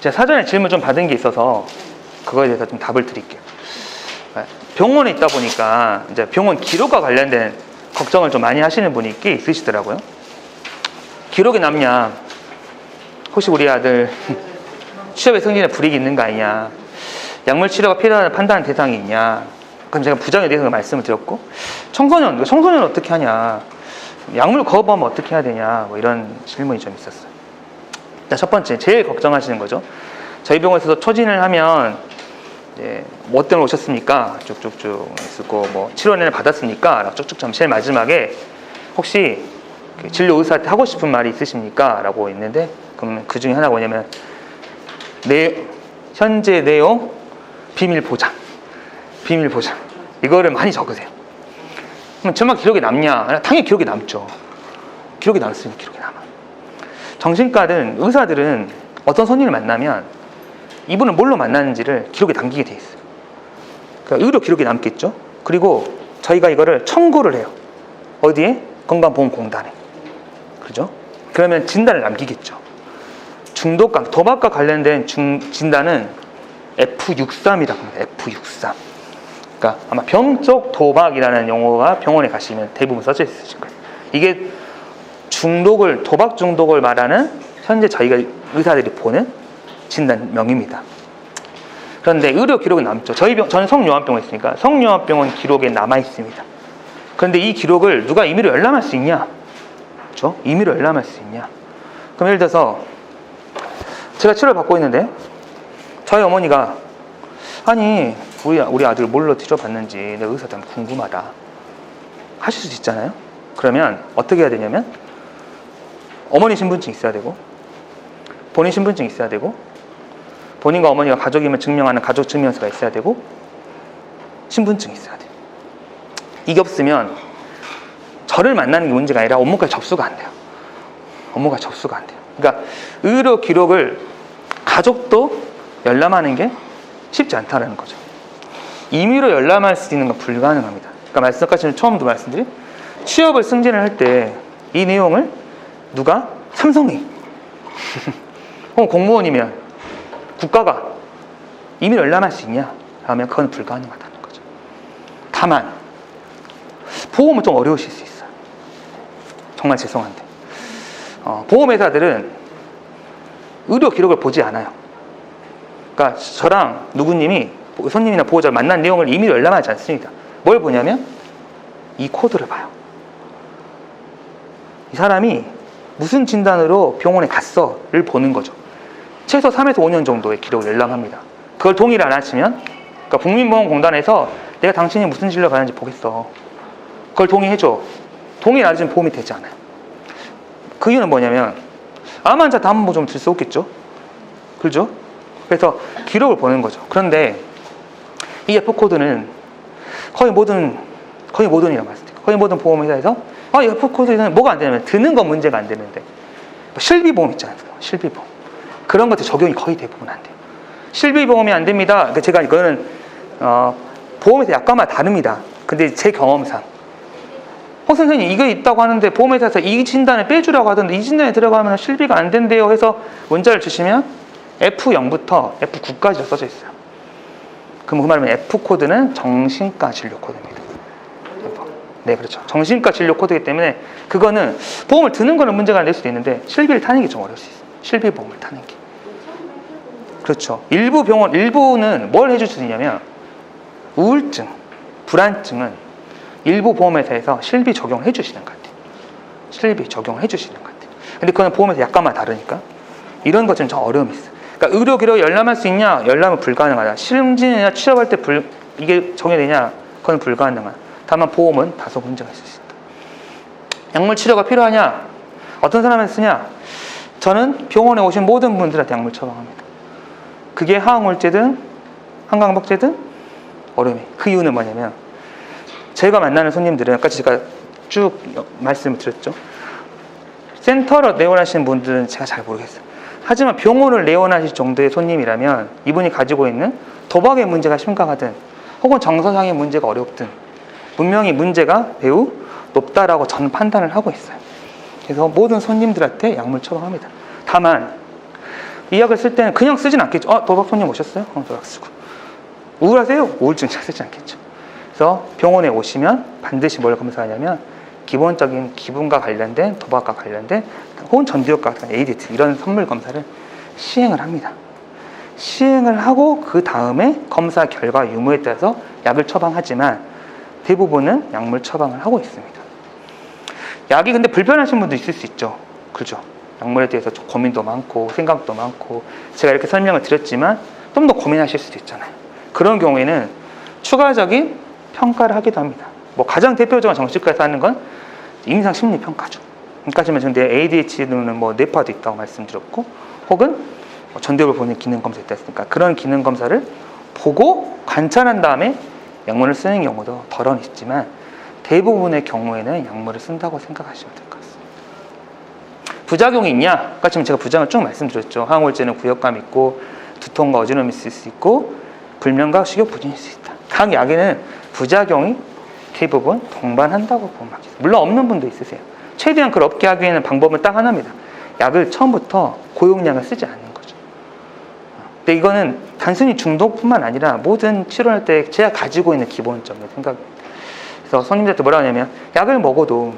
제가 사전에 질문 좀 받은 게 있어서 그거에 대해서 좀 답을 드릴게요. 병원에 있다 보니까 이제 병원 기록과 관련된 걱정을 좀 많이 하시는 분이 꽤 있으시더라고요. 기록이 남냐? 혹시 우리 아들 취업의 승진에 불이익이 있는 거 아니냐? 약물 치료가 필요한 판단 대상이 있냐? 그럼 제가 부정에 대해서 말씀을 드렸고, 청소년 어떻게 하냐? 약물 거부하면 어떻게 해야 되냐? 뭐 이런 질문이 좀 있었어요. 자, 첫 번째, 제일 걱정하시는 거죠. 저희 병원에서도 초진을 하면 이제 뭐 때문에 오셨습니까? 쭉쭉쭉 쓰고 뭐 치료를 받았습니까? 쭉쭉 좀 제일 마지막에 혹시 진료 의사한테 하고 싶은 말이 있으십니까? 라고 있는데, 그럼 그 중에 하나가 뭐냐면 현재 내용 비밀 보장 이거를 많이 적으세요. 그럼 정말 기록이 남냐? 당연히 기록이 남죠. 기록이 남았으니까 기록이 남아. 정신과든 의사들은 어떤 손님을 만나면 이분을 뭘로 만났는지를 기록에 남기게 돼 있어요. 그러니까 의료 기록이 남겠죠. 그리고 저희가 이거를 청구를 해요. 어디에? 건강보험공단에. 그죠? 그러면 진단을 남기겠죠. 중독과 도박과 관련된 진단은 F63이라고 합니다. F63. 그러니까 아마 병적 도박이라는 용어가 병원에 가시면 대부분 써져 있으실 거예요. 이게 도박 중독을 말하는 현재 저희가 의사들이 보는 진단명입니다. 그런데 의료 기록은 남죠. 저는 성요한병원에 있으니까 성요한병원 기록에 남아 있습니다. 그런데 이 기록을 누가 임의로 열람할 수 있냐? 그렇죠? 임의로 열람할 수 있냐? 그럼 예를 들어서 제가 치료를 받고 있는데 저희 어머니가 아니 우리 아들 뭘로 치료받는지 내 의사도 궁금하다 하실 수도 있잖아요. 그러면 어떻게 해야 되냐면 어머니 신분증 있어야 되고 본인 신분증 있어야 되고 본인과 어머니가 가족임을 증명하는 가족 증명서가 있어야 되고 신분증이 있어야 돼요. 이게 없으면 저를 만나는 게 문제가 아니라 업무까지 접수가 안 돼요. 업무가 접수가 안 돼요. 그러니까 의료 기록을 가족도 열람하는 게 쉽지 않다는 거죠. 임의로 열람할 수 있는 건 불가능합니다. 그러니까 아까 처음도 말씀드린 취업을 승진을 할 때 이 내용을 누가? 삼성이 공무원이면 국가가 임의로 열람할 수 있냐? 하면 그건 불가능하다는 거죠. 다만 보험은 좀 어려우실 수 있어요. 정말 죄송한데 보험회사들은 의료 기록을 보지 않아요. 그러니까 저랑 누구님이 손님이나 보호자를 만난 내용을 임의로 열람하지 않습니다. 뭘 보냐면 이 코드를 봐요. 이 사람이 무슨 진단으로 병원에 갔어를 보는 거죠. 최소 3에서 5년 정도의 기록을 열람합니다. 그걸 동의를 안 하시면 그러니까 국민보험공단에서 내가 당신이 무슨 진료 가는지 보겠어. 그걸 동의해줘. 동의를 안 해주면 보험이 되지 않아요. 그 이유는 뭐냐면 암 환자 담보 좀 들 수 없겠죠. 그렇죠? 그래서 기록을 보는 거죠. 그런데 이 F코드는 거의 모든이라고 말씀드려요. 거의 모든 보험회사에서 이 F코드는 뭐가 안 되냐면 드는 건 문제가 안 되는데 실비보험 있잖아요. 실비보험. 그런 것들 적용이 거의 대부분 안 돼요. 실비보험이 안 됩니다. 그러니까 제가 이거는 보험회사 약관마다 다릅니다. 근데 제 경험상 선생님 이거 있다고 하는데 보험회사에서 이 진단을 빼주라고 하던데 이 진단에 들어가면 실비가 안 된대요 해서 문자를 주시면 F0부터 F9까지 써져 있어요. 그럼 그 말은 F코드는 정신과 진료 코드입니다. 네, 그렇죠. 정신과 진료 코드이기 때문에 그거는 보험을 드는 거는 문제가 안 될 수도 있는데 실비를 타는 게 좀 어려울 수 있어요. 실비보험을 타는 게. 그렇죠. 일부는 뭘 해줄 수 있냐면 우울증, 불안증은 일부 보험회사에서 실비 적용을 해주시는 것 같아요. 실비 적용을 해주시는 것 같아요. 근데 그건 보험회사 약관마다 다르니까 이런 것은 좀 어려움이 있어요. 그러니까 의료 기록을 열람할 수 있냐? 열람은 불가능하다. 승진이나 취업할 때 이게 정해되냐? 그건 불가능하다. 다만 보험은 다소 문제가 있을 수 있다. 약물 치료가 필요하냐? 어떤 사람한테 쓰냐? 저는 병원에 오신 모든 분들한테 약물 처방합니다. 그게 항우울제든 항강박제든 어려움이. 그 이유는 뭐냐면 제가 만나는 손님들은 아까 제가 쭉 말씀을 드렸죠. 센터로 내원하시는 분들은 제가 잘 모르겠어요. 하지만 병원을 내원하실 정도의 손님이라면 이분이 가지고 있는 도박의 문제가 심각하든 혹은 정서상의 문제가 어렵든 분명히 문제가 매우 높다라고 저는 판단을 하고 있어요. 그래서 모든 손님들한테 약물 처방합니다. 다만 이 약을 쓸 때는 그냥 쓰진 않겠죠. 도박 손님 오셨어요? 도박 쓰고. 우울하세요? 우울증 잘 쓰지 않겠죠. 그래서 병원에 오시면 반드시 뭘 검사하냐면 기본적인 기분과 관련된, 도박과 관련된, 혹은 전두엽과 같은 ADT 이런 선물 검사를 시행을 합니다. 시행을 하고 그 다음에 검사 결과 유무에 따라서 약을 처방하지만 대부분은 약물 처방을 하고 있습니다. 약이 근데 불편하신 분도 있을 수 있죠. 그렇죠. 약물에 대해서 고민도 많고 생각도 많고 제가 이렇게 설명을 드렸지만 좀 더 고민하실 수도 있잖아요. 그런 경우에는 추가적인 평가를 하기도 합니다. 뭐 가장 대표적인 정신과에서 하는 건 임상심리평가죠. 그러니까 지금 ADHD는 뭐 뇌파도 있다고 말씀드렸고 혹은 전두엽을 보는 기능검사 있다 했으니까 그런 기능검사를 보고 관찰한 다음에 약물을 쓰는 경우도 덜은 있지만 대부분의 경우에는 약물을 쓴다고 생각하시면 될 것 같습니다. 부작용이 있냐? 아까 지금 제가 부작용을 쭉 말씀드렸죠. 항우울제는 구역감 있고 두통과 어지러움이 있을 수 있고 불면과 식욕 부진이 있을 수 있다. 각 약에는 부작용이 대부분 동반한다고 보면 맞겠습니다. 물론 없는 분도 있으세요. 최대한 그걸 없게 하기 위해서는 방법은 딱 하나입니다. 약을 처음부터 고용량을 쓰지 않는 거죠. 근데 이거는 단순히 중독뿐만 아니라 모든 치료할 때 제가 가지고 있는 기본적인 생각입니다. 그래서 손님들한테 뭐라 하냐면 약을 먹어도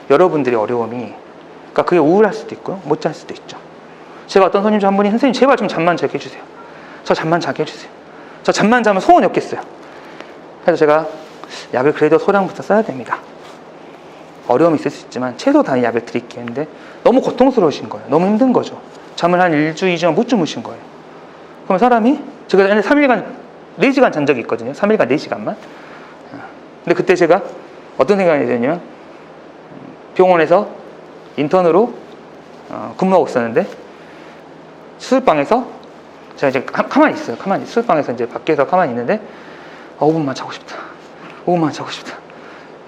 여러분들의 어려움이 그러니까 그게 우울할 수도 있고요. 못 잘 수도 있죠. 제가 어떤 손님 중 한 분이 선생님 제발 좀 잠만 자게 해주세요. 저 잠만 자게 해주세요. 저 잠만 자면 소원이 없겠어요. 그래서 제가 약을 그래도 소량부터 써야 됩니다. 어려움이 있을 수 있지만 최소 단위 약을 드릴게요 했는데 너무 고통스러우신 거예요. 너무 힘든 거죠. 잠을 한 1주, 2주만 못 주무신 거예요. 그럼 사람이 제가 3일간 4시간 잔 적이 있거든요. 3일간 4시간만. 근데 그때 제가 어떤 생각이 드냐면 병원에서 인턴으로 근무하고 있었는데 수술방에서 제가 이제 가만히 있어요. 가만히 수술방에서 이제 밖에서 가만히 있는데 5분만 자고 싶다. 5분만 자고 싶다.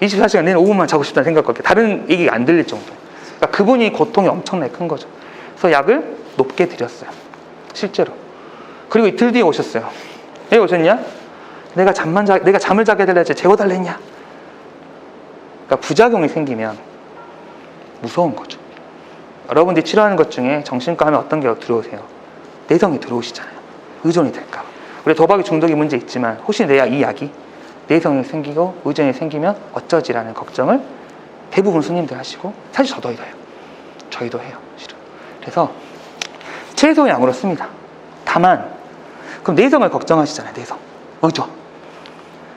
24시간 내내 5분만 자고 싶다는 생각밖에 다른 얘기가 안 들릴 정도. 그러니까 그분이 고통이 엄청나게 큰 거죠. 그래서 약을 높게 드렸어요. 실제로. 그리고 이틀 뒤에 오셨어요. 왜 오셨냐? 내가 잠을 자게 해달라지 재워달랬냐? 그러니까 부작용이 생기면 무서운 거죠. 여러분들이 치료하는 것 중에 정신과 하면 어떤 게 들어오세요? 내성이 들어오시잖아요. 의존이 될까 봐. 우리 도박이 중독이 문제 있지만 혹시 이 약이 내성이 생기고 의존이 생기면 어쩌지라는 걱정을 대부분 손님들 하시고 사실 저도 해요. 저희도 해요. 실은. 그래서 최소 양으로 씁니다. 다만 그럼 내성을 걱정하시잖아요. 내성. 그죠?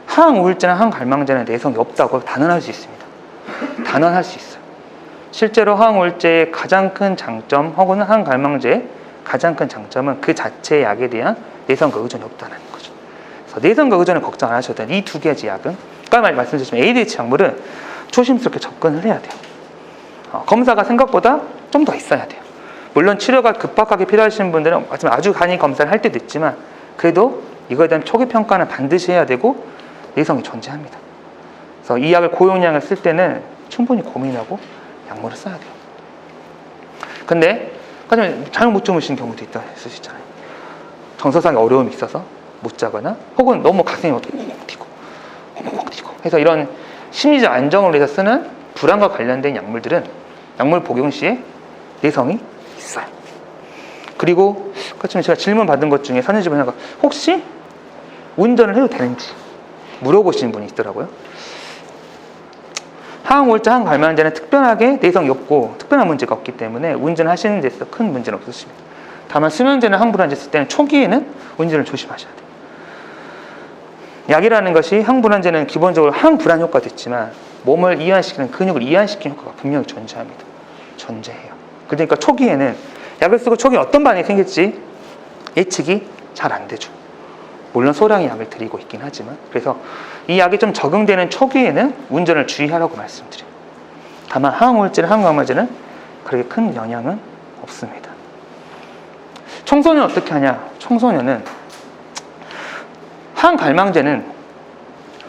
항우울제나 항갈망제는 내성이 없다고 단언할 수 있습니다. 단언할 수 있어요. 실제로 항우울제의 가장 큰 장점 혹은 항갈망제의 가장 큰 장점은 그 자체의 약에 대한 내성과 의존이 없다는 거죠. 그래서 내성과 의존을 걱정 안 하셔도 돼요. 이 두 가지 약은 아까 말씀드렸지만 ADHD 약물은 조심스럽게 접근을 해야 돼요. 검사가 생각보다 좀 더 있어야 돼요. 물론 치료가 급박하게 필요하신 분들은 아주 간이 검사를 할 때도 있지만 그래도 이거에 대한 초기 평가는 반드시 해야 되고 내성이 존재합니다. 그래서 이 약을 고용량을 쓸 때는 충분히 고민하고 약물을 써야 돼요. 근데 잠을 못 주무시는 경우도 있다 했을 수 있잖아요. 정서상의 어려움이 있어서 못 자거나 혹은 너무 가슴이 욱욱욱 튀고 해서 이런 심리적 안정을 위해서 쓰는 불안과 관련된 약물들은 약물 복용 시에 내성이 있어요. 그리고 제가 질문 받은 것 중에 선생님 하나가 혹시 운전을 해도 되는지 물어보시는 분이 있더라고요. 항우울제, 항갈망제는 특별하게 내성이 없고 특별한 문제가 없기 때문에 운전하시는 데 있어서 큰 문제는 없으십니다. 다만 수면제나 항불안제 쓸 때는 초기에는 운전을 조심하셔야 돼요. 약이라는 것이 항불안제는 기본적으로 항불안 효과도 있지만 몸을 이완시키는 근육을 이완시키는 효과가 분명히 존재합니다. 존재해요. 그러니까 초기에는 약을 쓰고 초기에 어떤 반응이 생길지 예측이 잘 안 되죠. 물론 소량의 약을 드리고 있긴 하지만 그래서 이 약이 좀 적응되는 초기에는 운전을 주의하라고 말씀드려요. 다만 항우울제나 항갈망제는 그렇게 큰 영향은 없습니다. 청소년 어떻게 하냐? 청소년은 항갈망제는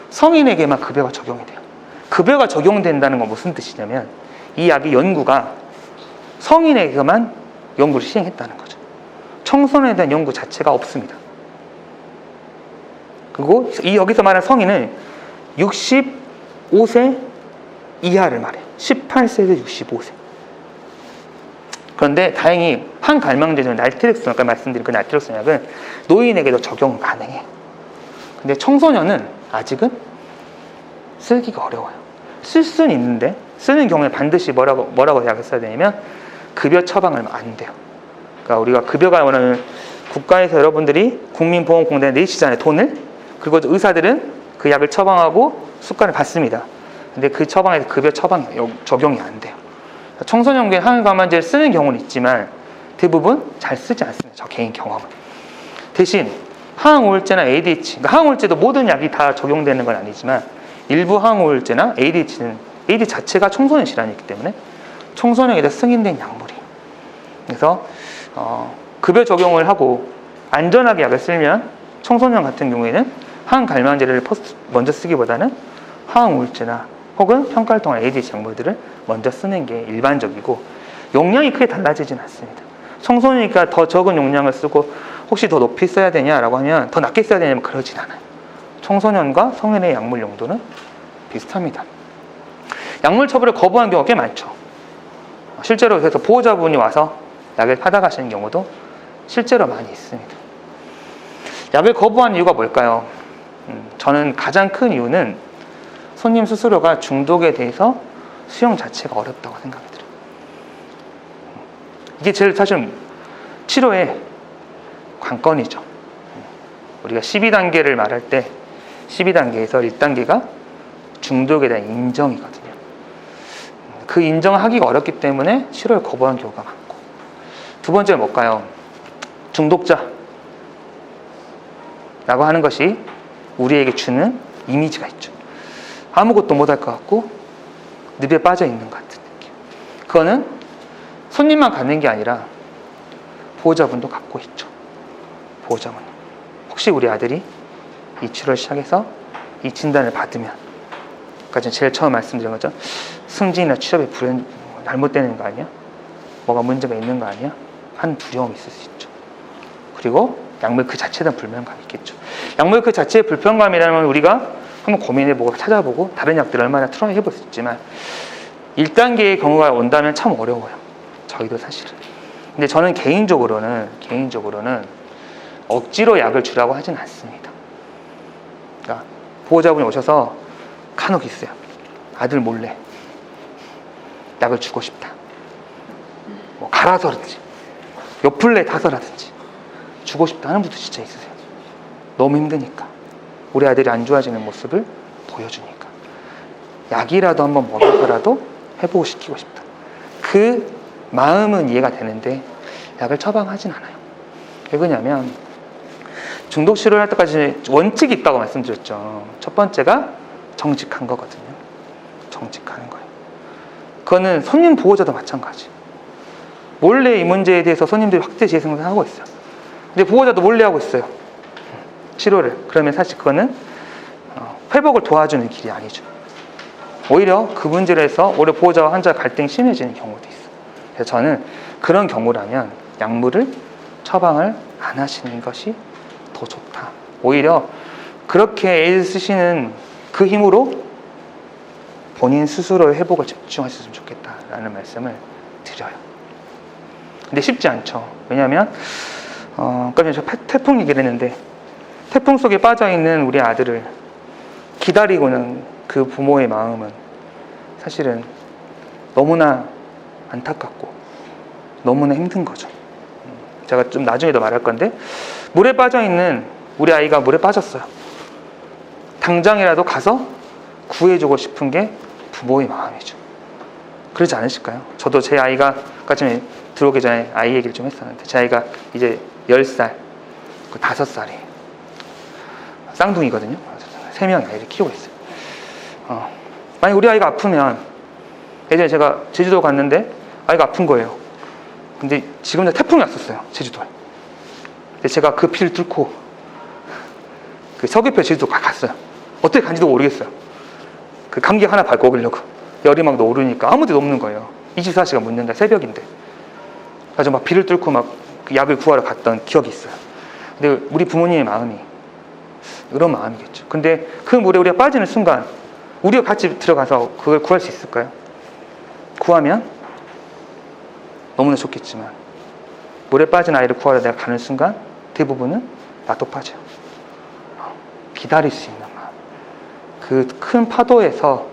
성인에게만 급여가 적용이 돼요. 급여가 적용된다는 건 무슨 뜻이냐면 이 약의 연구가 성인에게만 연구를 시행했다는 거죠. 청소년에 대한 연구 자체가 없습니다. 그리고 여기서 말하는 성인은 65세 이하를 말해요. 18세에서 65세. 그런데 다행히 항갈망제는 날티렉스, 아까 말씀드린 그 날티렉스 약은 노인에게도 적용 가능해요. 근데 청소년은 아직은 쓰기가 어려워요. 쓸 수는 있는데 쓰는 경우에 반드시 뭐라고 약을 써야 되냐면 급여 처방을 안 돼요. 그러니까 우리가 급여가 원하는 국가에서 여러분들이 국민보험공단에 내시잖아요, 돈을. 그리고 의사들은 그 약을 처방하고 수가를 받습니다. 근데 그 처방에서 급여 처방이 적용이 안 돼요. 청소년기에 항감망제를 쓰는 경우는 있지만 대부분 잘 쓰지 않습니다. 저 개인 경험은. 대신 항우울제나 ADH, 그러니까 항우울제도 모든 약이 다 적용되는 건 아니지만 일부 항우울제나 ADH는 ADH 자체가 청소년 질환이기 때문에 청소년에게 승인된 약물이에요. 그래서 급여 적용을 하고 안전하게 약을 쓰면 청소년 같은 경우에는 항갈망제를 먼저 쓰기보다는 항우울제나 혹은 평가활동한 ADH 약물들을 먼저 쓰는 게 일반적이고 용량이 크게 달라지진 않습니다. 청소년이니까 더 적은 용량을 쓰고 혹시 더 높이 써야 되냐라고 하면 더 낮게 써야 되냐면 그러진 않아요. 청소년과 성인의 약물 용도는 비슷합니다. 약물 처벌을 거부한 경우가 꽤 많죠. 실제로 그래서 보호자분이 와서 약을 받아가시는 경우도 실제로 많이 있습니다. 약을 거부한 이유가 뭘까요? 저는 가장 큰 이유는 손님 스스로가 중독에 대해서 수용 자체가 어렵다고 생각이 들어요. 이게 제일 사실 치료의 관건이죠. 우리가 12단계를 말할 때 12단계에서 1단계가 중독에 대한 인정이거든요. 그 인정하기가 어렵기 때문에 치료를 거부하는 경우가 많고, 두 번째는 뭘까요? 중독자라고 하는 것이 우리에게 주는 이미지가 있죠. 아무것도 못할 것 같고 늪에 빠져 있는 것 같은 느낌. 그거는 손님만 갖는 게 아니라 보호자분도 갖고 있죠. 보호자분. 혹시 우리 아들이 이 치료를 시작해서 이 진단을 받으면, 아까 제일 처음 말씀드린 거죠. 승진이나 취업에 잘못되는 거 아니야? 뭐가 문제가 있는 거 아니야? 하는 두려움이 있을 수 있죠. 그리고 약물 그 자체에 대한 불편감이 있겠죠. 약물 그 자체의 불편감이라면 우리가 한번 고민해보고 찾아보고 다른 약들을 얼마나 트라이 해볼 수 있지만 1단계의 경우가 온다면 참 어려워요. 저희도 사실은. 근데 저는 개인적으로는 억지로 약을 주라고 하진 않습니다. 그러니까 보호자분이 오셔서 간혹 있어요. 아들 몰래 약을 주고 싶다. 뭐 갈아서든지 요플레 타서라든지 주고 싶다 하는 분도 진짜 있으세요. 너무 힘드니까. 우리 아들이 안 좋아지는 모습을 보여주니까. 약이라도 한번 먹어서라도 회복을 시키고 싶다. 그 마음은 이해가 되는데 약을 처방하진 않아요. 왜 그러냐면 중독 치료를 할 때까지 원칙이 있다고 말씀드렸죠. 첫 번째가 정직한 거거든요. 정직하는 거예요. 그거는 손님 보호자도 마찬가지. 몰래 이 문제에 대해서 손님들이 확대 재생산을 하고 있어요. 근데 보호자도 몰래 하고 있어요. 치료를. 그러면 사실 그거는 회복을 도와주는 길이 아니죠. 오히려 그 문제를 해서 오히려 보호자와 환자 갈등이 심해지는 경우도 있어요. 그래서 저는 그런 경우라면 약물을 처방을 안 하시는 것이 더 좋다. 오히려 그렇게 애를 쓰시는 그 힘으로 본인 스스로의 회복을 집중하셨으면 좋겠다라는 말씀을 드려요. 근데 쉽지 않죠. 왜냐하면 아까 전에 저 태풍 얘기를 했는데 태풍 속에 빠져있는 우리 아들을 기다리고는 그 부모의 마음은 사실은 너무나 안타깝고 너무나 힘든 거죠. 제가 좀 나중에도 말할 건데 물에 빠져있는 우리 아이가 물에 빠졌어요. 당장이라도 가서 구해주고 싶은 게 부모의 마음이죠. 그러지 않으실까요? 저도 제 아이가 아까 전에 들어오기 전에 아이 얘기를 좀 했었는데 제 아이가 이제 10살, 5살이에요. 쌍둥이거든요. 3명 아이를 키우고 있어요. 만약 우리 아이가 아프면 예전에 제가 제주도 갔는데 아이가 아픈 거예요. 근데 지금 태풍이 왔었어요. 제주도에. 근데 제가 그 피를 뚫고 그 서귀포 제주도 갔어요. 어떻게 간지도 모르겠어요. 그 감기 하나 밟고 오려고 열이 막 오르니까 아무 데도 없는 거예요. 24시간 묻는다. 새벽인데. 그래서 막 비를 뚫고 막 그 약을 구하러 갔던 기억이 있어요. 근데 우리 부모님의 마음이 이런 마음이겠죠. 근데 그 물에 우리가 빠지는 순간 우리가 같이 들어가서 그걸 구할 수 있을까요? 구하면 너무나 좋겠지만 물에 빠진 아이를 구하러 내가 가는 순간 대부분은 나도 빠져요. 기다릴 수 있는 마음, 그 큰 파도에서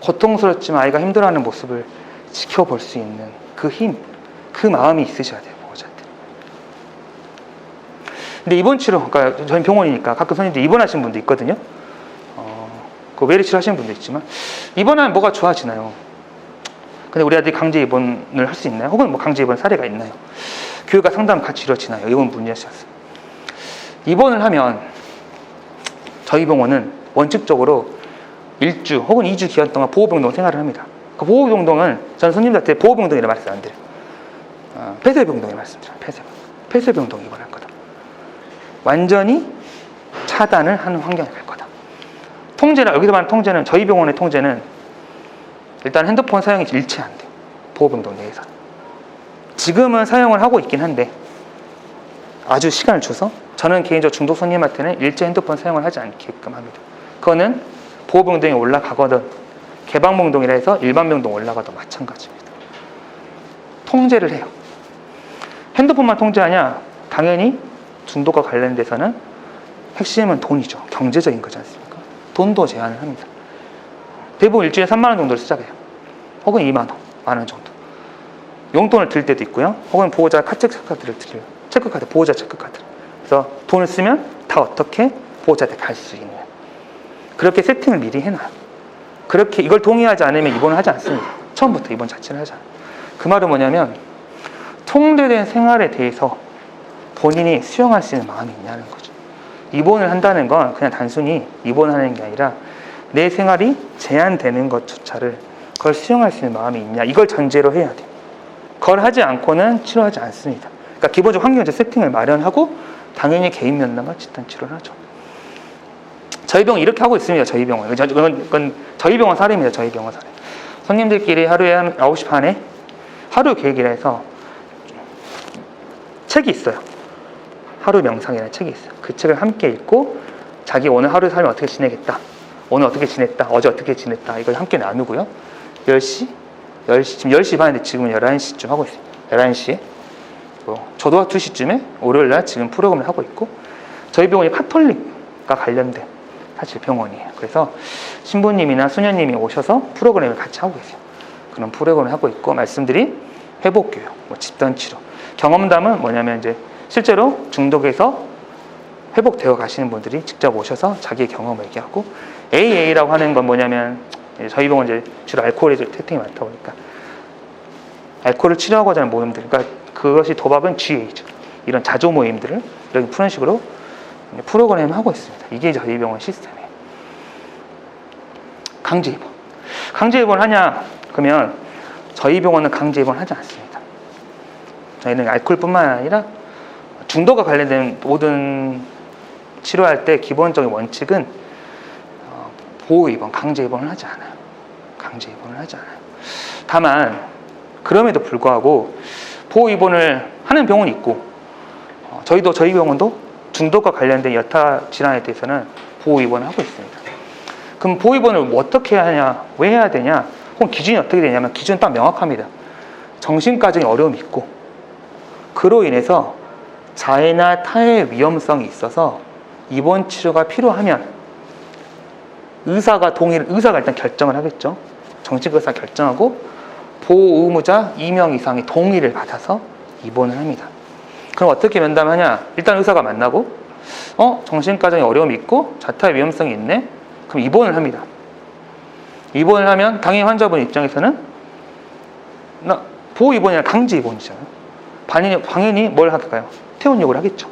고통스럽지만 아이가 힘들어하는 모습을 지켜볼 수 있는 그 힘, 그 마음이 있으셔야 돼요, 보호자한테. 근데 입원 치료, 그러니까 저희 병원이니까 가끔 선생님들 입원하신 분도 있거든요. 그 외래 치료하시는 분도 있지만 입원하면 뭐가 좋아지나요? 근데 우리 아들이 강제 입원을 할 수 있나요? 혹은 뭐 강제 입원 사례가 있나요? 교육과 상담 같이 이루어지나요? 이건 문제였어요. 입원을 하면 저희 병원은 원칙적으로 1주 혹은 2주 기간 동안 보호병동 생활을 합니다. 그 보호병동은 전 손님들한테 보호병동이라 말씀 안 드려요. 폐쇄병동에 말씀드려요. 폐쇄병동 입원할 거다. 완전히 차단을 하는 환경에 갈 거다. 통제는, 여기서 말하는 통제는, 저희 병원의 통제는 일단 핸드폰 사용이 일체 안 돼요. 보호병동 내에서. 지금은 사용을 하고 있긴 한데 아주 시간을 줘서 저는 개인적으로 중독 손님한테는 일체 핸드폰 사용을 하지 않게끔 합니다. 그거는 보호병동에 올라가거든 개방병동이라 해서 일반병동 올라가도 마찬가지입니다. 통제를 해요. 핸드폰만 통제하냐? 당연히 중독과 관련돼서는 핵심은 돈이죠. 경제적인 거지 않습니까? 돈도 제한을 합니다. 대부분 일주일에 3만 원 정도를 시작해요. 혹은 2만 원, 만 원 정도. 용돈을 들 때도 있고요. 혹은 보호자 체크카드를 드려요. 체크카드, 보호자 체크카드. 그래서 돈을 쓰면 다 어떻게 보호자한테 갈 수 있는. 그렇게 세팅을 미리 해놔요. 그렇게 이걸 동의하지 않으면 입원을 하지 않습니다. 처음부터 입원 자체를 하지 않아요. 그 말은 뭐냐면 통제된 생활에 대해서 본인이 수용할 수 있는 마음이 있냐는 거죠. 입원을 한다는 건 그냥 단순히 입원하는 게 아니라 내 생활이 제한되는 것조차를 그걸 수용할 수 있는 마음이 있냐, 이걸 전제로 해야 돼요. 그걸 하지 않고는 치료하지 않습니다. 그러니까 기본적 환경적 세팅을 마련하고 당연히 개인 면담과 집단 치료를 하죠. 저희 병원 이렇게 하고 있습니다. 저희 병원. 그건 저희 병원 사례입니다. 저희 병원 사례. 손님들끼리 하루에 한 9시 반에 하루 계획이라 해서 책이 있어요. 하루 명상이라는 책이 있어요. 그 책을 함께 읽고 자기 오늘 하루 삶을 어떻게 지내겠다, 오늘 어떻게 지냈다, 어제 어떻게 지냈다, 이걸 함께 나누고요. 10시, 지금 10시 반인데 지금은 11시쯤 하고 있어요. 11시에. 저도 2시쯤에 월요일날 지금 프로그램을 하고 있고, 저희 병원이 카톨릭과 관련된 사실 병원이에요. 그래서 신부님이나 수녀님이 오셔서 프로그램을 같이 하고 계세요. 그런 프로그램을 하고 있고, 말씀드린 회복교육, 집단 치료, 경험담은 뭐냐면 이제 실제로 중독에서 회복되어 가시는 분들이 직접 오셔서 자기의 경험을 얘기하고, AA라고 하는 건 뭐냐면 저희 병원 이제 주로 알코올에 세팅이 많다 보니까 알코올을 치료하고자 하는 모임들, 그러니까 그것이 도박은 GA죠. 이런 자조 모임들을 이렇게 푸는 식으로 프로그램을 하고 있습니다. 이게 저희 병원 시스템이에요. 강제 입원. 강제 입원 하냐? 그러면 저희 병원은 강제 입원 하지 않습니다. 저희는 알코올뿐만 아니라 중독과 관련된 모든 치료할 때 기본적인 원칙은 보호 입원, 강제 입원을 하지 않아요. 강제 입원을 하지 않아요. 다만 그럼에도 불구하고 보호 입원을 하는 병원이 있고, 저희 병원도 중독과 관련된 여타 질환에 대해서는 보호 입원을 하고 있습니다. 그럼 보호 입원을 어떻게 하냐, 왜 해야 되냐, 혹은 기준이 어떻게 되냐면 기준은 딱 명확합니다. 정신과적인 어려움이 있고, 그로 인해서 자해나 타해 위험성이 있어서 입원 치료가 필요하면 의사가 일단 결정을 하겠죠. 정신과 의사가 결정하고 보호 의무자 2명 이상의 동의를 받아서 입원을 합니다. 그럼 어떻게 면담하냐? 일단 의사가 만나고, 정신과적인 어려움이 있고 자타의 위험성이 있네? 그럼 입원을 합니다. 입원을 하면 당연히 환자분 입장에서는 보호 입원이 아니라 강제 입원이잖아요. 당연히 뭘 할까요? 퇴원 요구를 하겠죠.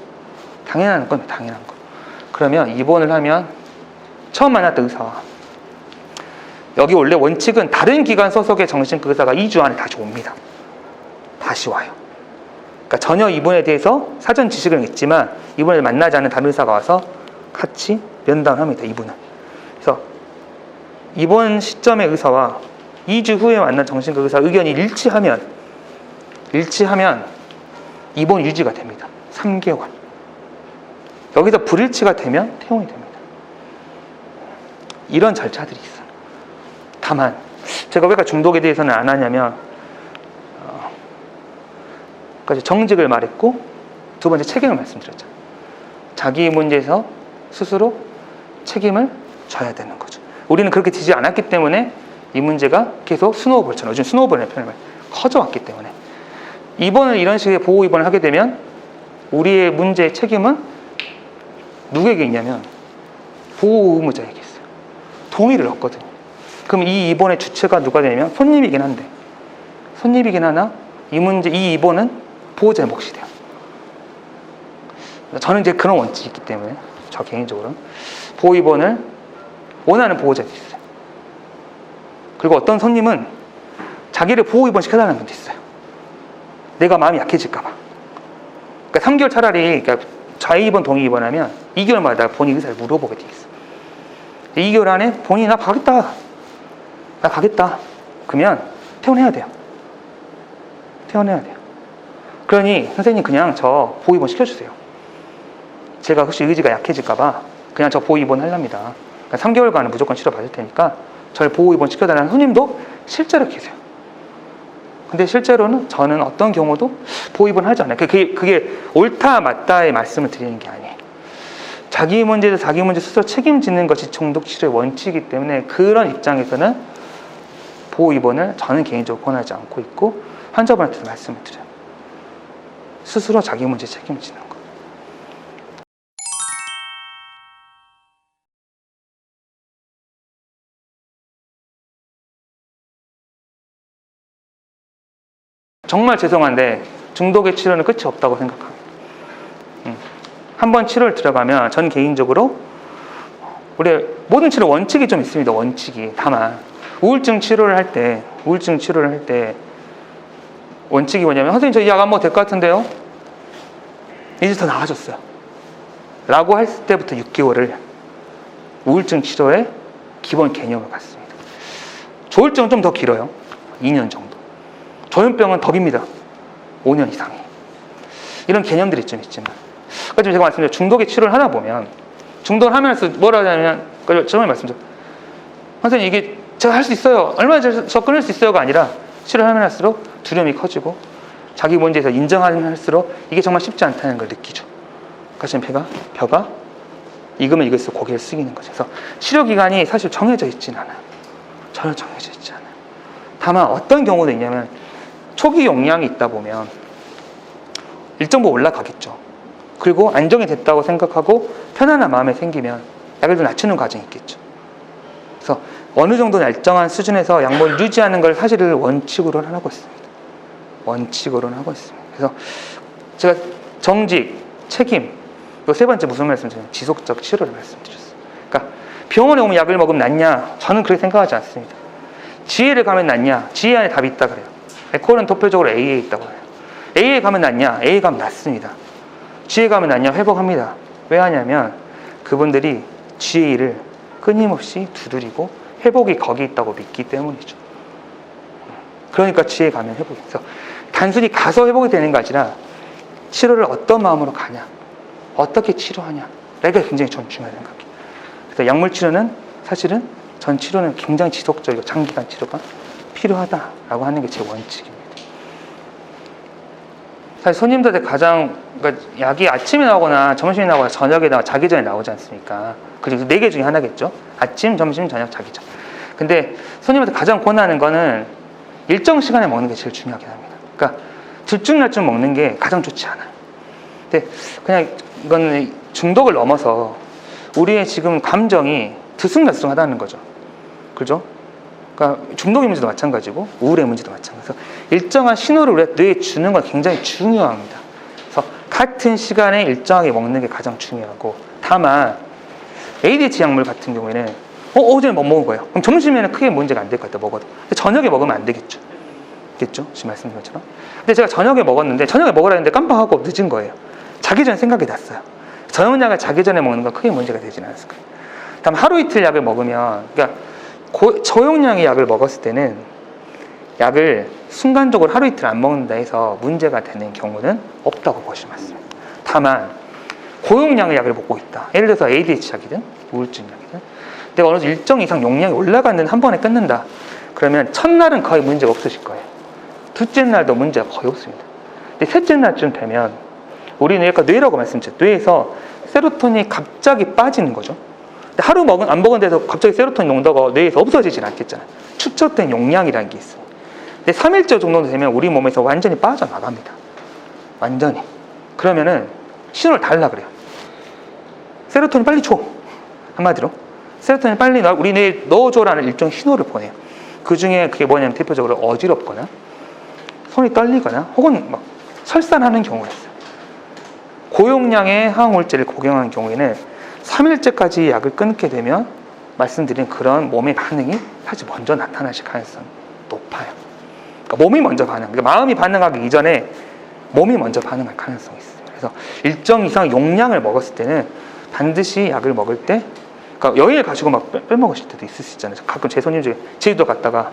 당연한 건 당연한 거. 그러면 입원을 하면 처음 만났던 의사와, 여기 원래 원칙은 다른 기관 소속의 정신과 의사가 2주 안에 다시 옵니다. 다시 와요. 그러니까 전혀 이분에 대해서 사전 지식은 있지만 이분을 만나지 않은 다른 의사가 와서 같이 면담을 합니다. 이분은. 그래서 이번 시점의 의사와 2주 후에 만난 정신과 의사 의견이 일치하면 입원 유지가 됩니다. 3개월. 여기서 불일치가 되면 퇴원이 됩니다. 이런 절차들이 있어요. 다만 제가 왜 중독에 대해서는 안 하냐면 그러니까 정직을 말했고 두 번째 책임을 말씀드렸잖아요. 자기 문제에서 스스로 책임을 져야 되는 거죠. 우리는 그렇게 되지 않았기 때문에 이 문제가 계속 스노우볼처럼, 요즘 스노우볼이라는 표현을 커져왔기 때문에 입원을 이런 식의 보호 입원을 하게 되면 우리의 문제의 책임은 누구에게 있냐면 보호 의무자에게 있어요. 동의를 얻거든요. 그럼 이 입원의 주체가 누가 되냐면 손님이긴 한데, 손님이긴 하나 이 입원은 보호자의 몫이 돼요. 저는 이제 그런 원칙이 있기 때문에 저 개인적으로 보호 입원을 원하는 보호자도 있어요. 그리고 어떤 손님은 자기를 보호 입원 시켜달라는 분도 있어요. 내가 마음이 약해질까봐. 그러니까 3개월 차라리, 그러니까 자의 입원, 동의 입원하면 2개월마다 본인 의사를 물어보게 돼 있어. 2개월 안에 본인이 나 가겠다. 그러면 퇴원해야 돼요. 그러니 선생님 그냥 저 보호 입원 시켜주세요. 제가 혹시 의지가 약해질까봐 그냥 저 보호 입원 하랍니다. 그러니까 3개월간은 무조건 치료받을 테니까 저를 보호 입원 시켜달라는 손님도 실제로 계세요. 근데 실제로는 저는 어떤 경우도 보호 입원 하지 않아요. 그게 옳다 맞다의 말씀을 드리는 게 아니에요. 자기 문제 스스로 책임지는 것이 중독 치료의 원칙이기 때문에 그런 입장에서는 보호 입원을 저는 개인적으로 권하지 않고 있고 환자분한테도 말씀을 드려요. 스스로 자기 문제 책임지는 거. 정말 죄송한데 중독의 치료는 끝이 없다고 생각합니다. 한번 치료를 들어가면 전 개인적으로 우리 모든 치료 원칙이 좀 있습니다. 원칙이. 다만 우울증 치료를 할 때 원칙이 뭐냐면 선생님 저 이 약 안 먹어도 될 것 같은데요? 이제 더 나아졌어요. 라고 할 때부터 6개월을 우울증 치료의 기본 개념을 갖습니다. 조울증은 좀 더 길어요. 2년 정도. 조현병은 더 깁니다. 5년 이상이. 이런 개념들이 좀 있지만. 그러니까 제가 말씀드린 중독의 치료를 하다 보면 중독을 하면서 뭐라 하냐면 처음에 말씀드렸죠. 선생님 이게 제가 할 수 있어요. 얼마나 저 끊을 수 있어요가 아니라 치료를 하면 할수록 두려움이 커지고 자기 문제에서 인정하면 할수록 이게 정말 쉽지 않다는 걸 느끼죠. 그러니까 벼가 익으면 익을수록 고개를 숙이는 거죠. 그래서 치료 기간이 사실 정해져 있지는 않아요. 전혀 정해져 있지 않아요. 다만 어떤 경우도 있냐면 초기 용량이 있다 보면 일정 부분 올라가겠죠. 그리고 안정이 됐다고 생각하고 편안한 마음이 생기면 약을 좀 낮추는 과정이 있겠죠. 그래서 어느 정도는 일정한 수준에서 약물을 유지하는 걸 사실을 원칙으로는 하고 있습니다. 그래서 제가 정직, 책임, 요 세 번째 무슨 말씀드렸냐면 지속적 치료를 말씀드렸어요. 그러니까 병원에 오면 약을 먹으면 낫냐? 저는 그렇게 생각하지 않습니다. 지혜를 가면 낫냐? 지혜 안에 답이 있다 그래요. 에코는 도표적으로 A에 있다고 해요. A에 가면 낫냐? A에 가면 낫습니다. 지혜 가면 낫냐? 회복합니다. 왜 하냐면 그분들이 지혜를 끊임없이 두드리고 회복이 거기 있다고 믿기 때문이죠. 그러니까 지혜 가면 회복이. 그래서 단순히 가서 회복이 되는 게 아니라 치료를 어떤 마음으로 가냐, 어떻게 치료하냐, 이게 굉장히 전 중요하다고 생각해요. 그래서 약물 치료는 사실은 전 치료는 굉장히 지속적이고 장기간 치료가 필요하다라고 하는 게 제 원칙입니다. 사실 손님들한테 그러니까 약이 아침에 나오거나 점심에 나오거나 저녁에 나오거나 자기 전에 나오지 않습니까? 그리고 4개 중에 하나겠죠. 아침, 점심, 저녁, 자기 전. 근데 손님한테 가장 권하는 거는 일정 시간에 먹는 게 제일 중요하긴 합니다. 그러니까 들쭉날쭉 먹는 게 가장 좋지 않아요. 근데 그냥 이건 중독을 넘어서 우리의 지금 감정이 들쑥날쑥하다는 거죠. 그죠? 그러니까 중독의 문제도 마찬가지고 우울의 문제도 마찬가지고 일정한 신호를 우리가 뇌에 주는 건 굉장히 중요합니다. 그래서 같은 시간에 일정하게 먹는 게 가장 중요하고 다만 ADHD 약물 같은 경우에는 어제 못 먹은 거예요. 그럼 점심에는 크게 문제가 안 될 것 같아요. 먹어도. 근데 저녁에 먹으면 안 되겠죠. 지금 말씀드린 것처럼. 근데 제가 저녁에 먹었는데 저녁에 먹으라 했는데 깜빡하고 늦은 거예요. 자기 전에 생각이 났어요. 저녁약을 자기 전에 먹는 건 크게 문제가 되지는 않을 거예요. 다만 하루 이틀 약을 먹으면 그러니까 저용량의 약을 먹었을 때는 약을 순간적으로 하루 이틀 안 먹는다 해서 문제가 되는 경우는 없다고 보시면 맞습니다. 다만 고용량의 약을 먹고 있다. 예를 들어서 ADHD 약이든 우울증 약이든 내가 어느 정도 일정 이상 용량이 올라가는 한 번에 끊는다. 그러면 첫날은 거의 문제가 없으실 거예요. 둘째 날도 문제가 거의 없습니다. 근데 셋째 날쯤 되면 우리 뇌라고 말씀드렸죠. 뇌에서 세로토닌이 갑자기 빠지는 거죠. 근데 하루 안 먹은 데서 갑자기 세로토닌 농도가 뇌에서 없어지진 않겠잖아요. 축적된 용량이라는 게 있어요. 근데 3일째 정도 되면 우리 몸에서 완전히 빠져나갑니다. 완전히. 그러면은 신호를 달라 그래요. 세로토닌 빨리 줘. 한마디로. 세로토닌 빨리 우리 뇌에 넣어줘라는 일종의 신호를 보내요. 그 중에 그게 뭐냐면 대표적으로 어지럽거나 손이 떨리거나 혹은 막 설산하는 경우가 있어요. 고용량의 항우울제를 복용하는 경우에는 3일째까지 약을 끊게 되면 말씀드린 그런 몸의 반응이 사실 먼저 나타나실 가능성이 높아요. 그러니까 몸이 먼저 그러니까 마음이 반응하기 이전에 몸이 먼저 반응할 가능성이 있어요. 그래서 일정 이상 용량을 먹었을 때는 반드시 약을 먹을 때, 그러니까 여행을 가시고 막 빼먹으실 때도 있을 수 있잖아요. 가끔 제 손님 중에 제주도 갔다가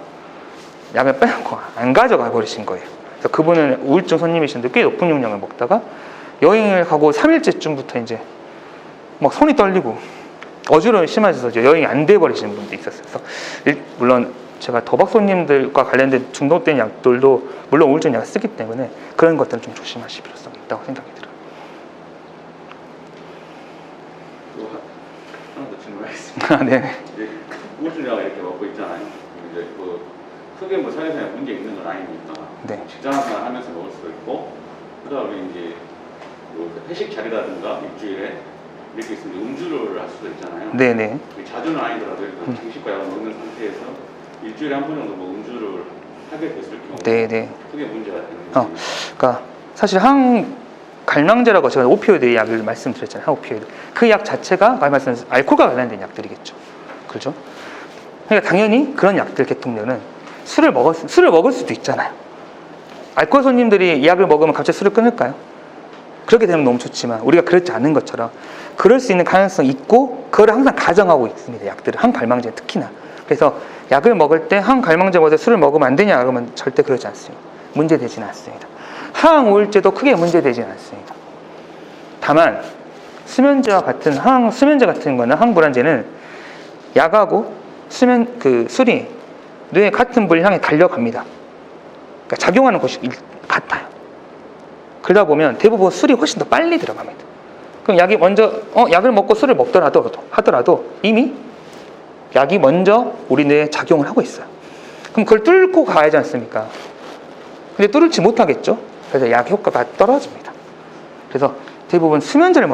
약을 빼먹고 안 가져가 버리신 거예요. 그래서 그분은 우울증 손님이신데 꽤 높은 용량을 먹다가 여행을 가고 3일째쯤부터 이제 막 손이 떨리고 어지러움이 심해져서 여행이 안 돼 버리시는 분도 있었어요. 그래서 물론 제가 도박 손님들과 관련된 중독된 약들도 물론 우울증 약을 쓰기 때문에 그런 것들은 좀 조심하실 필요성이 있다고 생각이 들어요. 하나 더 질문하겠습니다. 네. 우울증 약을 이렇게 먹고 있잖아요. 이제 크게 뭐 사회생활 문제 있는 건 아니니까 네. 직장생활 하면서 먹을 수도 있고, 그다음에 이제 회식 자리라든가 일주일에 이렇게 있으면 음주를 할 수도 있잖아요. 네네. 자주는 아니더라도 정신과 약을 먹는 상태에서 일주일에 한 번 정도 뭐 음주를 하게 됐을 경우 네네. 크게 문제가 되는지. 그러니까 사실 항갈망제라고 제가 오피오이드 약을 말씀드렸잖아요. 오피오이드. 그 약 자체가 알코올과 관련된 약들이겠죠. 그렇죠? 그러니까 당연히 그런 약들 계통들은 술을 먹을 수도 있잖아요. 알코올 손님들이 이 약을 먹으면 갑자기 술을 끊을까요? 그렇게 되면 너무 좋지만 우리가 그렇지 않은 것처럼 그럴 수 있는 가능성이 있고 그걸 항상 가정하고 있습니다. 약들을 항갈망제 특히나. 그래서 약을 먹을 때 항갈망제보다 술을 먹으면 안 되냐 그러면 절대 그러지 않습니다. 문제되지는 않습니다. 항우울제도 크게 문제되지는 않습니다. 다만 수면제와 같은 수면제 같은 거나 항불안제는 약하고 술이 뇌에 같은 부위를 향해 달려갑니다. 그러니까 작용하는 곳이 같아요. 그러다 보면 대부분 술이 훨씬 더 빨리 들어갑니다. 그럼 약이 먼저 약을 먹고 술을 먹더라도 이미 약이 먼저 우리 뇌에 작용을 하고 있어요. 그럼 그걸 뚫고 가야지 않습니까? 근데 뚫지 못하겠죠. 그래서 약 효과가 떨어집니다. 그래서 대부분 수면제를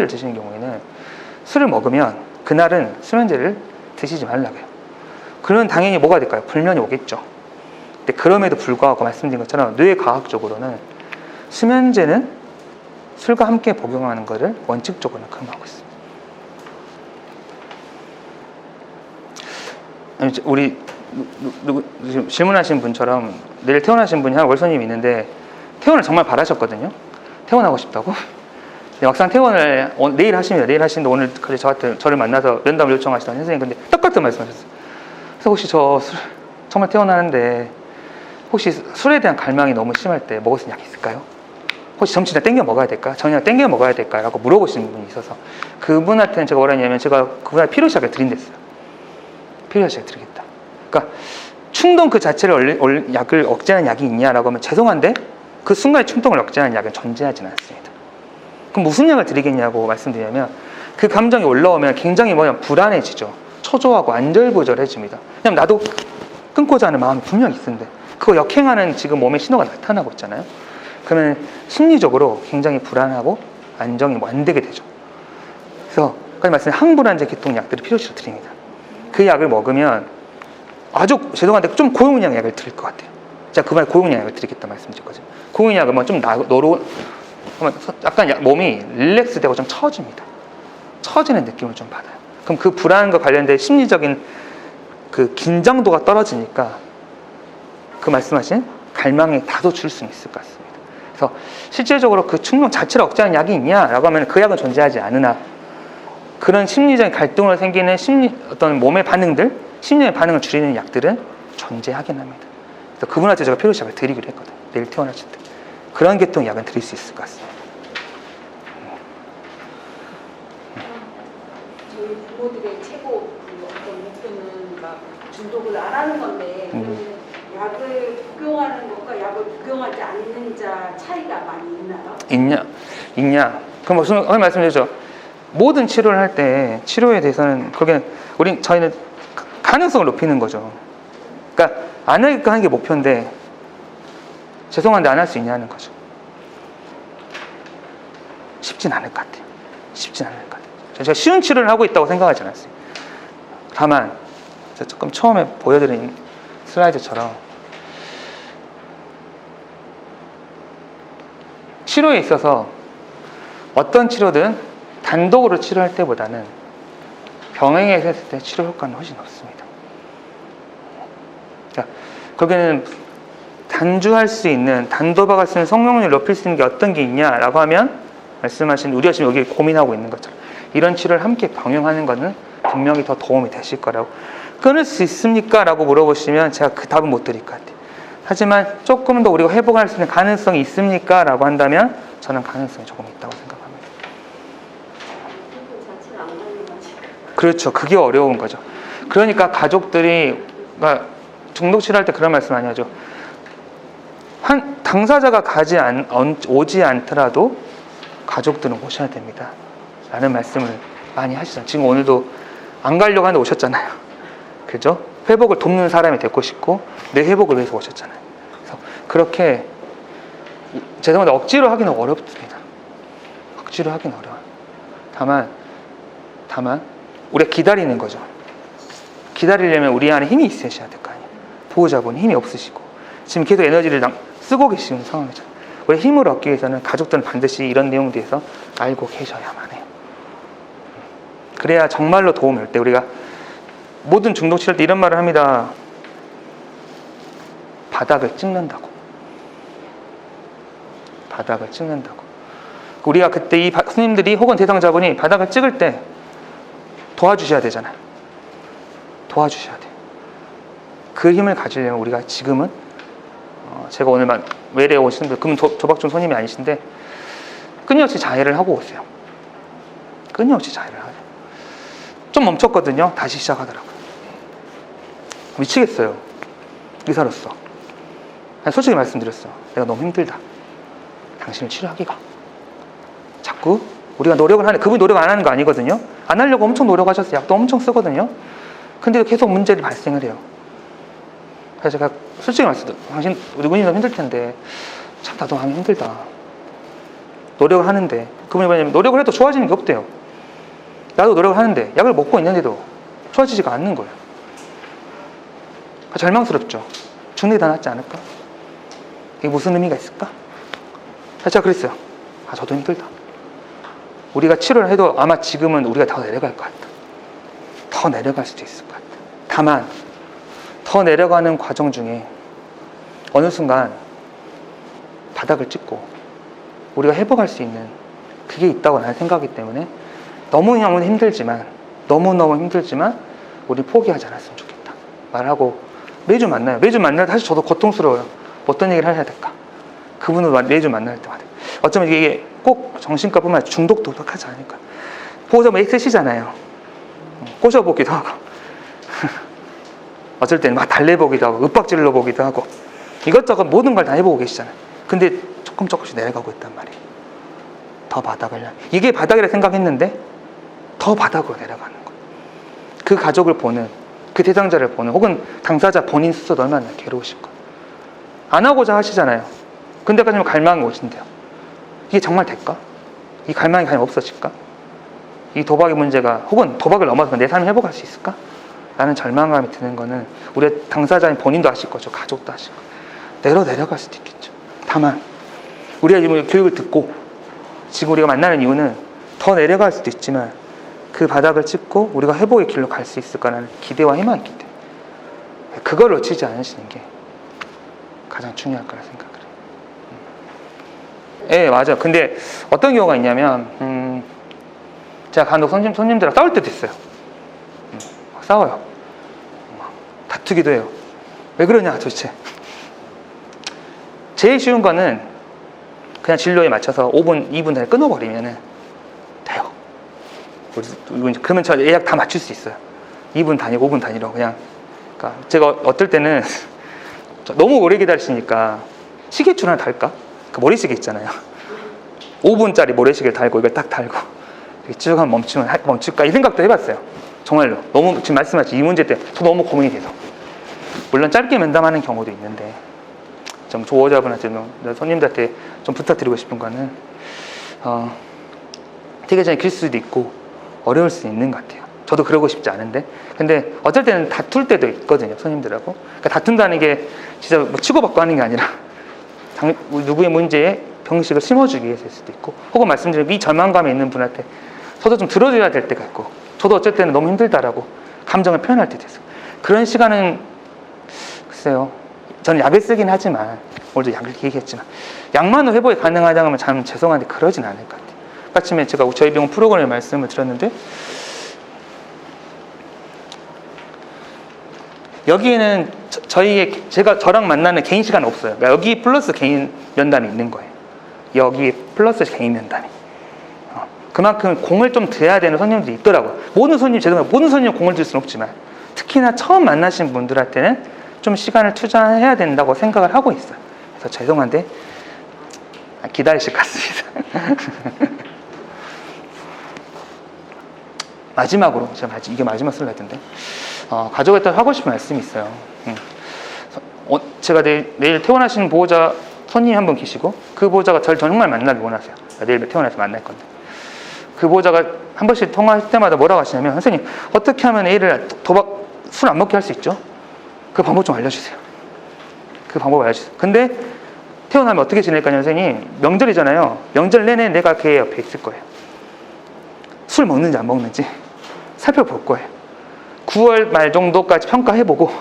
드시는 경우에는 술을 먹으면 그날은 수면제를 드시지 말라고요. 그러면 당연히 뭐가 될까요? 불면이 오겠죠. 근데 그럼에도 불구하고 말씀드린 것처럼 뇌과학적으로는 수면제는 술과 함께 복용하는 것을 원칙적으로 금하고 있습니다. 우리 지금 질문하신 분처럼 내일 퇴원하신 분이 한 월선님이 있는데 퇴원을 정말 바라셨거든요. 퇴원하고 싶다고. 근데 막상 퇴원을 내일 하십니다. 내일 하시는데 오늘까지 저를 만나서 면담을 요청하시던 선생님 근데 똑같은 말씀하셨어요. 그래서 혹시 정말 퇴원하는데 혹시 술에 대한 갈망이 너무 심할 때 먹을 수 있는 약이 있을까요? 혹시 점심 땡겨 먹어야 될까? 저녁 땡겨 먹어야 될까? 라고 물어보시는 분이 있어서 그분한테는 제가 뭐라 했냐면 제가 그분한테 필요시약을 드린댔어요. 필요시약을 드리겠다. 그러니까 충동 그 자체를 약을 억제하는 약이 있냐라고 하면 죄송한데 그 순간의 충동을 억제하는 약은 존재하지는 않습니다. 그럼 무슨 약을 드리겠냐고 말씀드리냐면 그 감정이 올라오면 굉장히 불안해지죠. 초조하고 안절부절해집니다. 왜냐면 나도 끊고자 하는 마음이 분명히 있는데 그거 역행하는 지금 몸의 신호가 나타나고 있잖아요. 그러면 심리적으로 굉장히 불안하고 안정이 안 되게 되죠. 그래서 아까 말씀드린 항불안제 계통약들을 필요시로 드립니다. 그 약을 먹으면 아주 죄송한데 좀 고용량 약을 드릴 것 같아요. 제가 그만에 고용량 약을 드리겠다 말씀드렸거든요. 고용량 약은 좀 약간 몸이 릴렉스되고 좀 처집니다. 처지는 느낌을 좀 받아요. 그럼 그 불안과 관련된 심리적인 그 긴장도가 떨어지니까 그 말씀하신 갈망에 다소 줄 수는 있을 것 같습니다. 그래서 실질적으로 그 충동 자체를 억제하는 약이 있냐라고 하면 그 약은 존재하지 않으나 그런 심리적인 갈등으로 생기는 어떤 몸의 반응들, 심리의 반응을 줄이는 약들은 존재하긴 합니다. 그래서 그분한테 제가 필요시약을 드리기로 했거든요. 내일 퇴원하실 때. 그런 계통 약은 드릴 수 있을 것 같습니다. 저희 부모들의 최고 어떤 목표는 막 중독을 안 하는 건데 약을 복용하는 것과 약을 복용하지 않는 자 차이가 많이 있나요? 있냐? 그럼 무슨 말씀드리죠? 모든 치료를 할 때 치료에 대해서는 저희는 가능성을 높이는 거죠. 그러니까 안 하게끔 하는 게 목표인데 죄송한데 안 할 수 있냐는 거죠. 쉽진 않을 것 같아요. 쉽진 않을 것 같아요. 제가 쉬운 치료를 하고 있다고 생각하지 않았어요. 다만 제가 조금 처음에 보여드린 슬라이드처럼 치료에 있어서 어떤 치료든 단독으로 치료할 때보다는 병행해서 했을 때 치료 효과는 훨씬 높습니다. 그러니까 거기는 단주할 수 있는, 단도박할 수 있는 성능률을 높일 수 있는 게 어떤 게 있냐라고 하면 말씀하신 우리가 지금 여기 고민하고 있는 것처럼 이런 치료를 함께 병행하는 것은 분명히 더 도움이 되실 거라고. 끊을 수 있습니까? 라고 물어보시면 제가 그 답은 못 드릴 것 같아요. 하지만 조금 더 우리가 회복할 수 있는 가능성이 있습니까? 라고 한다면 저는 가능성이 조금 있다고 생각합니다. 자체가 안 맞는 거지. 그렇죠. 그게 어려운 거죠. 그러니까 가족들이 중독 치료할 때 그런 말씀 많이 하죠. 당사자가 오지 않더라도 가족들은 오셔야 됩니다. 라는 말씀을 많이 하시죠. 지금 오늘도 안 가려고 하는데 오셨잖아요. 그죠? 회복을 돕는 사람이 되고 싶고 내 회복을 위해서 오셨잖아요. 그래서 그렇게 죄송한데 억지로 하기는 어렵습니다. 억지로 하기는 어려워요. 다만 우리가 기다리는 거죠. 기다리려면 우리 안에 힘이 있으셔야 될 거 아니에요. 보호자분이 힘이 없으시고 지금 계속 에너지를 쓰고 계시는 상황이잖아요. 우리 힘을 얻기 위해서는 가족들은 반드시 이런 내용에 대해서 알고 계셔야만 해요. 그래야 정말로 도움이 올 때 우리가 모든 중독 치료할 때 이런 말을 합니다. 바닥을 찍는다고. 바닥을 찍는다고. 우리가 그때 이 스님들이 혹은 대상자분이 바닥을 찍을 때 도와주셔야 되잖아요. 도와주셔야 돼요. 그 힘을 가지려면 우리가 지금은 제가 오늘 외래에 오시는 분, 그분 조박중 손님이 아니신데 끊임없이 자해를 하고 오세요. 끊임없이 자해를 하죠. 좀 멈췄거든요. 다시 시작하더라고요. 미치겠어요. 의사로서. 솔직히 말씀드렸어요. 내가 너무 힘들다. 당신을 치료하기가. 자꾸 우리가 노력을 하는, 그분이 노력 안 하는 거 아니거든요. 안 하려고 엄청 노력하셨어요. 약도 엄청 쓰거든요. 근데 계속 문제들이 발생을 해요. 그래서 제가 솔직히 말씀드려요. 당신, 누구니 너무 힘들 텐데 참 나도 마음이 힘들다. 노력을 하는데 그분이 뭐냐면 노력을 해도 좋아지는 게 없대요. 나도 노력을 하는데 약을 먹고 있는데도 좋아지지가 않는 거예요. 절망스럽죠. 죽는 게 더 낫지 않을까? 이게 무슨 의미가 있을까? 제가 그랬어요. 저도 힘들다. 우리가 치료를 해도 아마 지금은 우리가 더 내려갈 것 같다. 더 내려갈 수도 있을 것 같다. 다만 더 내려가는 과정 중에 어느 순간 바닥을 찍고 우리가 회복할 수 있는 그게 있다고 나는 생각하기 때문에 너무너무 힘들지만 우리 포기하지 않았으면 좋겠다 말하고 매주 만나요. 매주 만날 때 사실 저도 고통스러워요. 어떤 얘기를 해야 될까? 그분을 매주 만날 때마다 어쩌면 이게 꼭 정신과뿐만 아니라 중독도 하지 않을까. 보호자 뭐 애쓰시잖아요. 꼬셔보기도 하고 어쩔 때는 막 달래보기도 하고 윽박질러 보기도 하고 이것저것 모든 걸 다 해보고 계시잖아요. 근데 조금씩 내려가고 있단 말이에요. 더 바닥을 향해. 이게 바닥이라 생각했는데 더 바닥으로 내려가는 거예요. 그 가족을 보는, 그 대상자를 보는, 혹은 당사자 본인 스스로도 얼마나 괴로우실 거예요. 안 하고자 하시잖아요. 근데까지 갈망이 오신대요. 이게 정말 될까? 이 갈망이 과연 없어질까? 이 도박의 문제가, 혹은 도박을 넘어서 내 삶을 회복할 수 있을까? 라는 절망감이 드는 거는 우리 당사자인 본인도 아실 거죠. 가족도 아실 거예요. 내려갈 수도 있겠죠. 다만 우리가 지금 교육을 듣고 지금 우리가 만나는 이유는 더 내려갈 수도 있지만 그 바닥을 찍고 우리가 회복의 길로 갈 수 있을 거라는 기대와 희망이 있기 때문에 그걸 놓치지 않으시는 게 가장 중요할 거라 생각을 해요. 예, 맞아요. 근데 어떤 경우가 있냐면 제가 간혹 손님들이랑 싸울 때도 있어요. 막 싸워요. 막 다투기도 해요. 왜 그러냐 도대체. 제일 쉬운 거는 그냥 진료에 맞춰서 5분, 2분 단위 끊어버리면 돼요. 그러면 저 예약 다 맞출 수 있어요. 2분 단위, 5분 단위로 그냥. 그러니까 제가 어떨 때는 너무 오래 기다리시니까 시계줄 하나 달까? 그 머리시계 있잖아요. 5분짜리 모래시계를 달고 이걸 딱 달고 쭉 한번 멈출까 이 생각도 해봤어요. 정말로 너무 지금 말씀하신 이 문제 때문에 저 너무 고민이 돼서. 물론 짧게 면담하는 경우도 있는데 좀 조어자분한테 손님들한테 좀 부탁드리고 싶은 거는 되게 잘 길 수도 있고 어려울 수도 있는 것 같아요. 저도 그러고 싶지 않은데 근데 어쩔 때는 다툴 때도 있거든요, 손님들하고. 그러니까 다툰다는 게 진짜 뭐 치고받고 하는 게 아니라 누구의 문제에 병식을 심어주기 위해서일 수도 있고, 혹은 말씀드린 이 절망감에 있는 분한테 저도 좀 들어줘야 될 때가 있고, 저도 어쩔 때는 너무 힘들다라고 감정을 표현할 때도 있어요. 그런 시간은 글쎄요, 저는 약을 쓰긴 하지만 오늘도 약을 얘기했지만 약만으로 회복이 가능하다면 참 죄송한데 그러진 않을 것 같아요. 아침에 제가 저희 병원 프로그램에 말씀을 드렸는데 여기에는 저랑 만나는 개인 시간 없어요. 그러니까 여기 플러스 개인 면담이 있는 거예요. 여기 플러스 개인 면담이. 그만큼 공을 좀 들여야 되는 손님들이 있더라고요. 모든 손님 공을 들 수는 없지만 특히나 처음 만나신 분들한테는 좀 시간을 투자해야 된다고 생각을 하고 있어요. 그래서 죄송한데 기다리실 것 같습니다. 마지막으로 이게 마지막 슬라이드인데 가져갔다 하고 싶은 말씀이 있어요. 제가 내일 퇴원하시는 보호자 손님 한 분 계시고 그 보호자가 저를 정말 만나길 원하세요. 내일 퇴원해서 만날 건데 그 보호자가 한 번씩 통화할 때마다 뭐라고 하시냐면 선생님 어떻게 하면 애를 술 안 먹게 할 수 있죠? 그 방법 좀 알려주세요. 그 방법 알려주세요. 근데 퇴원하면 어떻게 지낼까요, 선생님? 명절이잖아요. 명절 내내 내가 걔 옆에 있을 거예요. 술 먹는지 안 먹는지 살펴볼 거예요. 9월 말 정도까지 평가해보고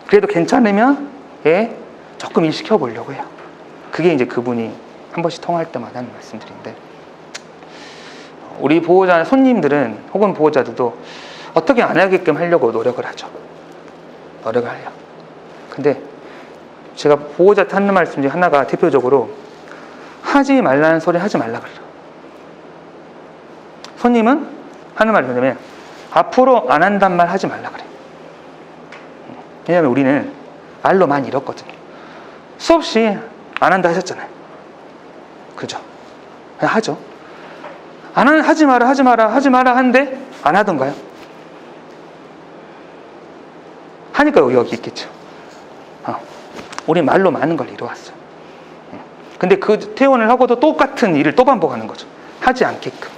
그래도 괜찮으면 얘 조금 일 시켜보려고 해요. 그게 이제 그분이 한 번씩 통화할 때마다 하는 말씀들인데, 우리 보호자 손님들은 혹은 보호자들도 어떻게 안 하게끔 하려고 노력을 하죠. 노력을 해요. 근데 제가 보호자한테 하는 말씀 중에 하나가 대표적으로 하지 말라는 소리 하지 말라 그래요. 손님은 하는 말이 뭐냐면 앞으로 안 한단 말 하지 말라 그래. 왜냐하면 우리는 말로 많이 잃었거든요. 수없이 안 한다 하셨잖아요. 그죠? 그냥 하죠. 하지 마라 하는데 안 하던가요? 하니까 여기 있겠죠. 우리 말로 많은 걸 이뤄왔어요. 근데 그 퇴원을 하고도 똑같은 일을 또 반복하는 거죠. 하지 않게끔.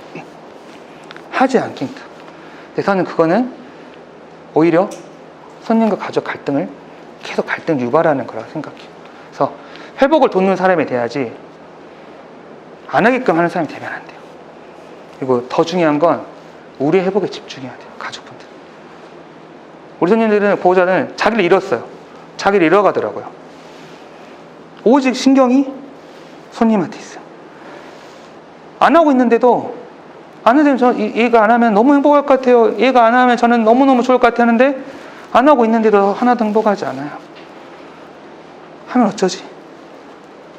그래서 저는 그거는 오히려 손님과 가족 갈등을 계속 갈등 유발하는 거라고 생각해요. 그래서 회복을 돕는 사람이 돼야지 안 하게끔 하는 사람이 되면 안 돼요. 그리고 더 중요한 건 우리 회복에 집중해야 돼요. 가족분들. 우리 손님들은 보호자는 자기를 잃었어요. 자기를 잃어가더라고요. 오직 신경이 손님한테 있어요. 안 하고 있는데도 안 하면 얘가 안 하면 너무 행복할 것 같아요. 얘가 안 하면 저는 너무너무 좋을 것 같아 하는데 안 하고 있는데도 하나도 행복하지 않아요. 하면 어쩌지?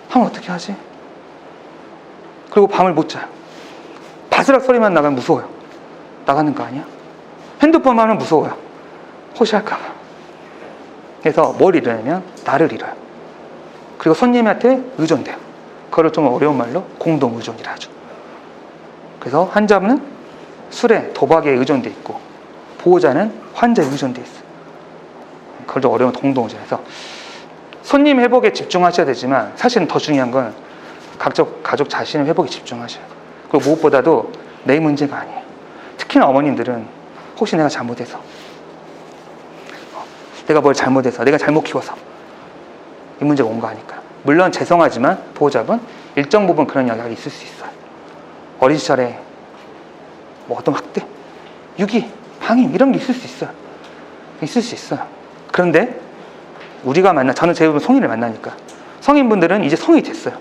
하면 어떻게 하지? 그리고 밤을 못 자요. 바스락 소리만 나가면 무서워요. 나가는 거 아니야? 핸드폰만 하면 무서워요. 혹시 할까 봐. 그래서 뭘 잃으냐면 나를 잃어요. 그리고 손님한테 의존돼요. 그거를 좀 어려운 말로 공동 의존이라 하죠. 그래서 환자는 술에 도박에 의존돼 있고 보호자는 환자에 의존돼 있어요. 그걸 좀 어려운 공동 의존해서 손님 회복에 집중하셔야 되지만 사실은 더 중요한 건 가족 자신의 회복에 집중하셔야 돼요. 그리고 무엇보다도 내 문제가 아니에요. 특히나 어머님들은 혹시 내가 잘못해서 내가 뭘 잘못해서 내가 잘못 키워서 이 문제가 온 거 아닐까. 물론 죄송하지만 보호자분 일정 부분 그런 영향이 있을 수 있어요. 어린 시절에 뭐 어떤 학대, 유기, 방임 이런 게 있을 수 있어요. 그런데 우리가 저는 제 성인을 만나니까 성인분들은 이제 성이 됐어요.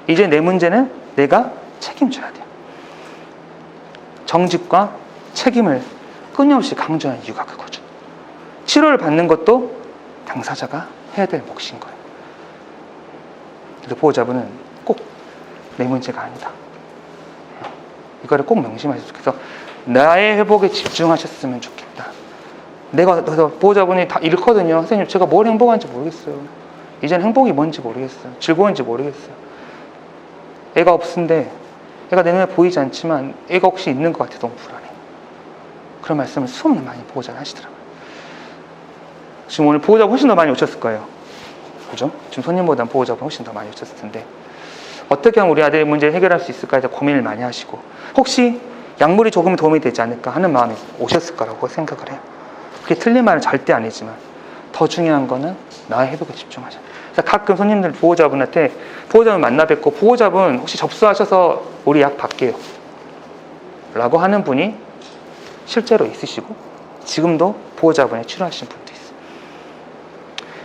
이제 내 문제는 내가 책임져야 돼요. 정직과 책임을 끊임없이 강조하는 이유가 그거죠. 치료를 받는 것도 당사자가 해야 될 몫인 거예요. 그래서 보호자분은 꼭 내 문제가 아니다. 이거를 꼭 명심하셨으면 좋겠어. 나의 회복에 집중하셨으면 좋겠다. 그래서 보호자분이 다 잃거든요. 선생님, 제가 뭘 행복한지 모르겠어요. 이제는 행복이 뭔지 모르겠어요. 즐거운지 모르겠어요. 애가 없은데 애가 내 눈에 보이지 않지만 애가 혹시 있는 것 같아. 너무 불안해. 그런 말씀을 수없는 많이 보호자가 하시더라고요. 지금 오늘 보호자가 훨씬 더 많이 오셨을 거예요. 그죠? 지금 손님보다 보호자분 훨씬 더 많이 오셨을 텐데 어떻게 하면 우리 아들의 문제를 해결할 수 있을까에 대해 고민을 많이 하시고 혹시 약물이 조금 도움이 되지 않을까 하는 마음이 오셨을 거라고 생각을 해요. 그게 틀린 말은 절대 아니지만 더 중요한 거는 나의 회복에 집중하자. 그래서 가끔 손님들 보호자분한테 보호자분 만나 뵙고 보호자분 혹시 접수하셔서 우리 약 받게요 라고 하는 분이 실제로 있으시고 지금도 보호자분이 치료하시는 분도 있어요.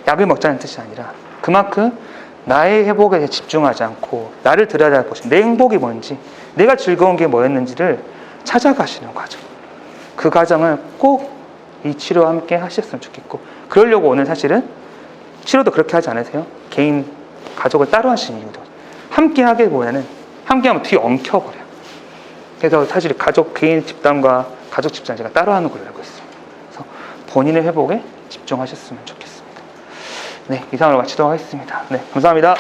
약을 먹자는 뜻이 아니라 그만큼 나의 회복에 대해 집중하지 않고 나를 들여다볼 것이 내 행복이 뭔지 내가 즐거운 게 뭐였는지를 찾아가시는 과정. 그 과정을 꼭 이 치료와 함께 하셨으면 좋겠고 그러려고 오늘 사실은 치료도 그렇게 하지 않으세요? 개인 가족을 따로 하시는 이유도 함께 하기보다는 함께 하면 뒤에 엉켜버려요. 그래서 사실 가족 개인 집단과 가족 집단 제가 따로 하는 걸로 알고 있어요. 그래서 본인의 회복에 집중하셨으면 좋겠습니다. 네, 이상으로 마치도록 하겠습니다. 네, 감사합니다.